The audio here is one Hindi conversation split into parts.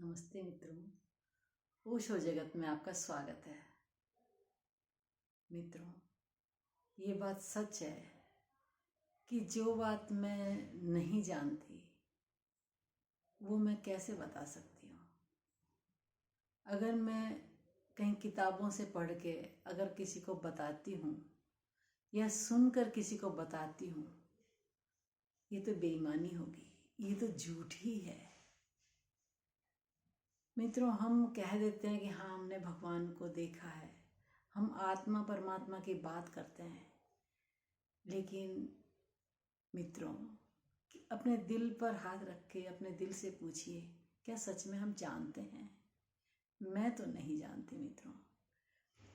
नमस्ते मित्रों, ओशो जगत में आपका स्वागत है। मित्रों, ये बात सच है कि जो बात मैं नहीं जानती वो मैं कैसे बता सकती हूँ। अगर मैं कहीं किताबों से पढ़ के अगर किसी को बताती हूँ या सुनकर किसी को बताती हूँ, ये तो बेईमानी होगी, ये तो झूठ ही है। मित्रों, हम कह देते हैं कि हाँ हमने भगवान को देखा है, हम आत्मा परमात्मा की बात करते हैं, लेकिन मित्रों अपने दिल पर हाथ रख के अपने दिल से पूछिए, क्या सच में हम जानते हैं? मैं तो नहीं जानती मित्रों।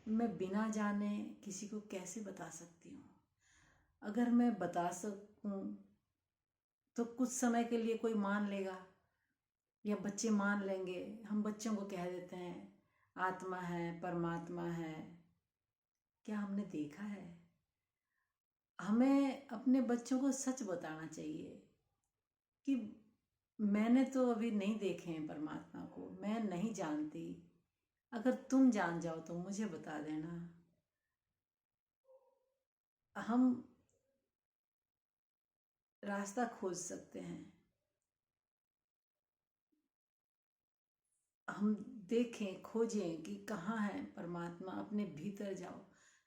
मैं बिना जाने किसी को कैसे बता सकती हूँ? अगर मैं बता सकूँ तो कुछ समय के लिए कोई मान लेगा या बच्चे मान लेंगे। हम बच्चों को कह देते हैं आत्मा है, परमात्मा है। क्या हमने देखा है? हमें अपने बच्चों को सच बताना चाहिए कि मैंने तो अभी नहीं देखे हैं परमात्मा को, मैं नहीं जानती। अगर तुम जान जाओ तो मुझे बता देना। हम रास्ता खोज सकते हैं, हम देखें, खोजें कि कहाँ है परमात्मा। अपने भीतर जाओ,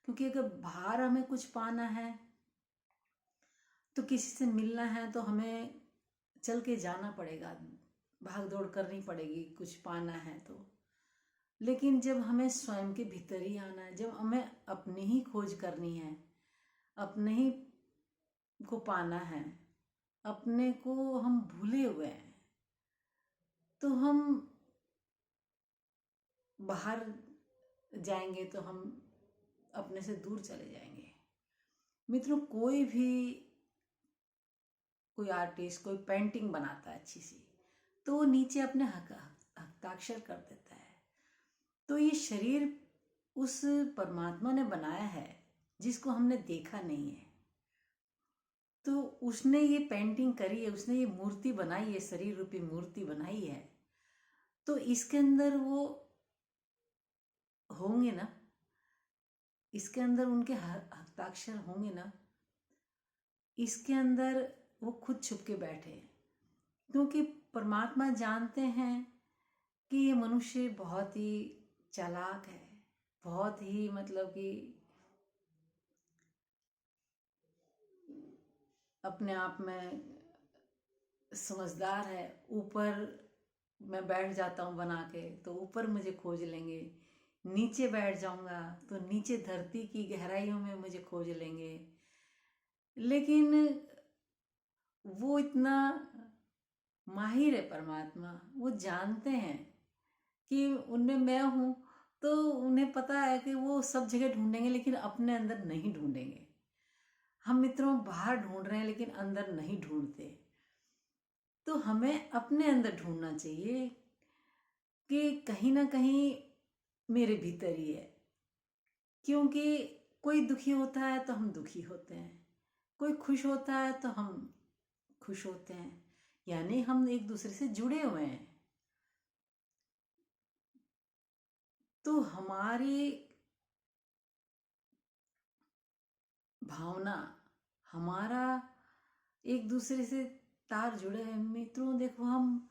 क्योंकि अगर बाहर हमें कुछ पाना है तो किसी से मिलना है तो हमें चल के जाना पड़ेगा, भाग दौड़ करनी पड़ेगी कुछ पाना है तो। लेकिन जब हमें स्वयं के भीतर ही आना है, जब हमें अपनी ही खोज करनी है, अपने ही को पाना है, अपने को हम भूले हुए हैं, तो हम बाहर जाएंगे तो हम अपने से दूर चले जाएंगे। मित्रों, कोई आर्टिस्ट कोई पेंटिंग बनाता है अच्छी सी, तो वो नीचे अपने हस्ताक्षर कर देता है। तो ये शरीर उस परमात्मा ने बनाया है जिसको हमने देखा नहीं है। तो उसने ये पेंटिंग करी है, उसने ये मूर्ति बनाई है, शरीर रूपी मूर्ति बनाई है, तो इसके अंदर वो होंगे ना, इसके अंदर उनके हस्ताक्षर होंगे ना। इसके अंदर वो खुद छुप के बैठे, क्योंकि परमात्मा जानते हैं कि ये मनुष्य बहुत ही चालाक है, बहुत ही मतलब कि अपने आप में समझदार है। ऊपर मैं बैठ जाता हूँ बना के तो ऊपर मुझे खोज लेंगे, नीचे बैठ जाऊंगा तो नीचे धरती की गहराइयों में मुझे खोज लेंगे। लेकिन वो इतना माहिर है परमात्मा, वो जानते हैं कि उनमें मैं हूँ, तो उन्हें पता है कि वो सब जगह ढूंढेंगे लेकिन अपने अंदर नहीं ढूंढेंगे। हम मित्रों बाहर ढूंढ रहे हैं लेकिन अंदर नहीं ढूंढते। तो हमें अपने अंदर ढूंढना चाहिए कि कहीं ना कहीं मेरे भीतर ही है। क्योंकि कोई दुखी होता है तो हम दुखी होते हैं, कोई खुश होता है तो हम खुश होते हैं, यानी हम एक दूसरे से जुड़े हुए हैं। तो हमारी भावना, हमारा एक दूसरे से तार जुड़े हैं। मित्रों देखो, हम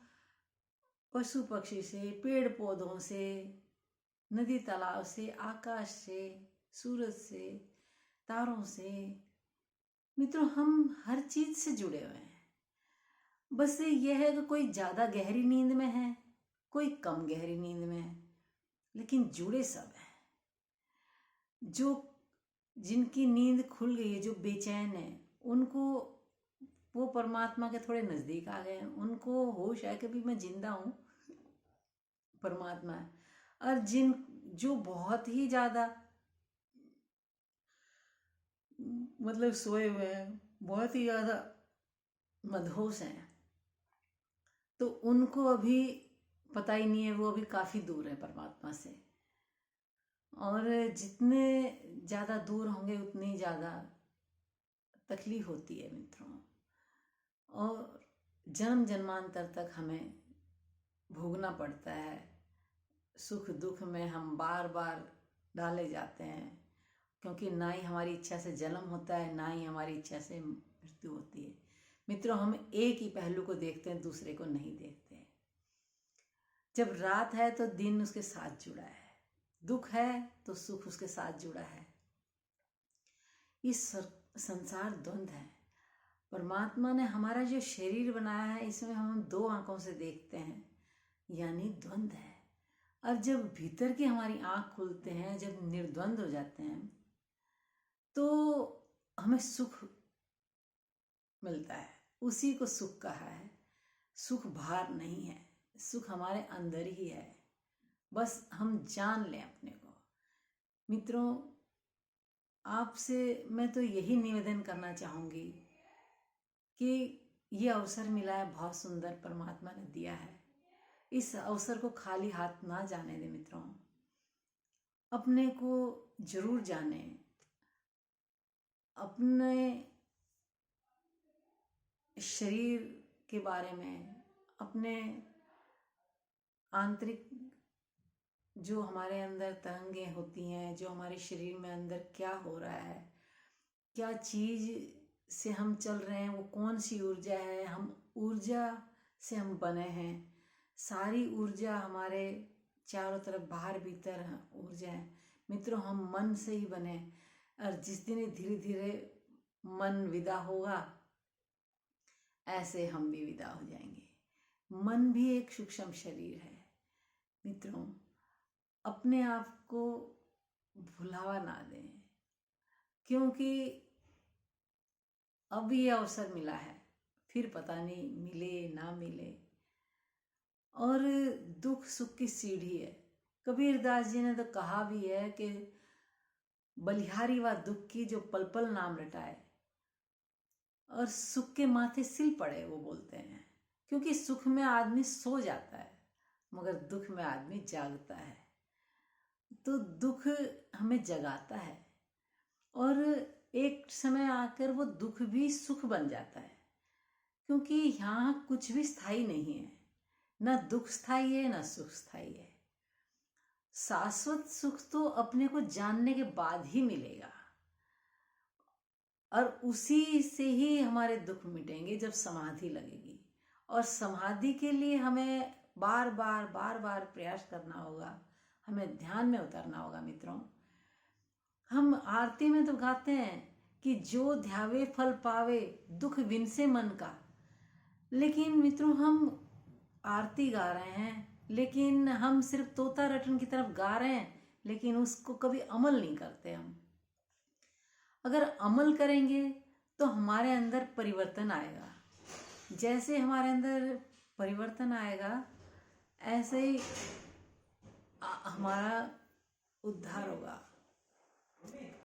पशु पक्षी से, पेड़ पौधों से, नदी तालाब से, आकाश से, सूरज से, तारों से, मित्रों हम हर चीज से जुड़े हुए हैं। बस यह है कि कोई ज्यादा गहरी नींद में है, कोई कम गहरी नींद में है, लेकिन जुड़े सब हैं। जो जिनकी नींद खुल गई है, जो बेचैन है, उनको वो परमात्मा के थोड़े नजदीक आ गए हैं। उनको होश है कि भी मैं जिंदा हूँ, परमात्मा है। और जो बहुत ही ज्यादा मतलब सोए हुए हैं, बहुत ही ज्यादा मदहोश हैं, तो उनको अभी पता ही नहीं है, वो अभी काफी दूर है परमात्मा से। और जितने ज्यादा दूर होंगे उतनी ज्यादा तकलीफ होती है मित्रों, और जन्म जन्मांतर तक हमें भोगना पड़ता है। सुख दुख में हम बार बार डाले जाते हैं, क्योंकि ना ही हमारी इच्छा से जन्म होता है, ना ही हमारी इच्छा से मृत्यु होती है। मित्रों, हम एक ही पहलू को देखते हैं, दूसरे को नहीं देखते। जब रात है तो दिन उसके साथ जुड़ा है, दुख है तो सुख उसके साथ जुड़ा है। इस संसार द्वंद है। परमात्मा ने हमारा जो शरीर बनाया है, इसमें हम दो आंखों से देखते हैं, यानी द्वंद है। और जब भीतर की हमारी आंख खुलते हैं, जब निर्द्वंद हो जाते हैं, तो हमें सुख मिलता है। उसी को सुख कहा है। सुख बाहर नहीं है, सुख हमारे अंदर ही है, बस हम जान लें अपने को। मित्रों, आपसे मैं तो यही निवेदन करना चाहूँगी कि ये अवसर मिला है, बहुत सुंदर परमात्मा ने दिया है। इस अवसर को खाली हाथ ना जाने दें मित्रों। अपने को जरूर जाने, अपने शरीर के बारे में, अपने आंतरिक जो हमारे अंदर तरंगें होती हैं, जो हमारे शरीर में अंदर क्या हो रहा है, क्या चीज़ से हम चल रहे हैं, वो कौन सी ऊर्जा है। हम ऊर्जा से हम बने हैं। सारी ऊर्जा हमारे चारों तरफ बाहर भीतर ऊर्जा है। मित्रों, हम मन से ही बने, और जिस दिन धीरे धीरे मन विदा होगा, ऐसे हम भी विदा हो जाएंगे। मन भी एक सूक्ष्म शरीर है। मित्रों, अपने आप को भुलावा ना दें, क्योंकि अब ये अवसर मिला है, फिर पता नहीं मिले ना मिले। और दुख सुख की सीढ़ी है। कबीरदास जी ने तो कहा भी है कि बलिहारी व दुख की जो पल पल नाम रटाए, और सुख के माथे सिल पड़े, वो बोलते हैं। क्योंकि सुख में आदमी सो जाता है, मगर दुख में आदमी जागता है। तो दुख हमें जगाता है, और एक समय आकर वो दुख भी सुख बन जाता है। क्योंकि यहाँ कुछ भी स्थायी नहीं है, ना दुख स्थायी है ना सुख स्थायी है। शाश्वत सुख तो अपने को जानने के बाद ही मिलेगा, और उसी से ही हमारे दुख मिटेंगे जब समाधि लगेगी। और समाधि के लिए हमें बार बार प्रयास करना होगा, हमें ध्यान में उतरना होगा। मित्रों, हम आरती में तो गाते हैं कि जो ध्यावे फल पावे, दुख विनसे मन का। लेकिन मित्रों, हम आरती गा रहे हैं, लेकिन हम सिर्फ तोता रटन की तरफ गा रहे हैं, लेकिन उसको कभी अमल नहीं करते हम। अगर अमल करेंगे तो हमारे अंदर परिवर्तन आएगा। जैसे हमारे अंदर परिवर्तन आएगा, ऐसे ही हमारा उद्धार होगा।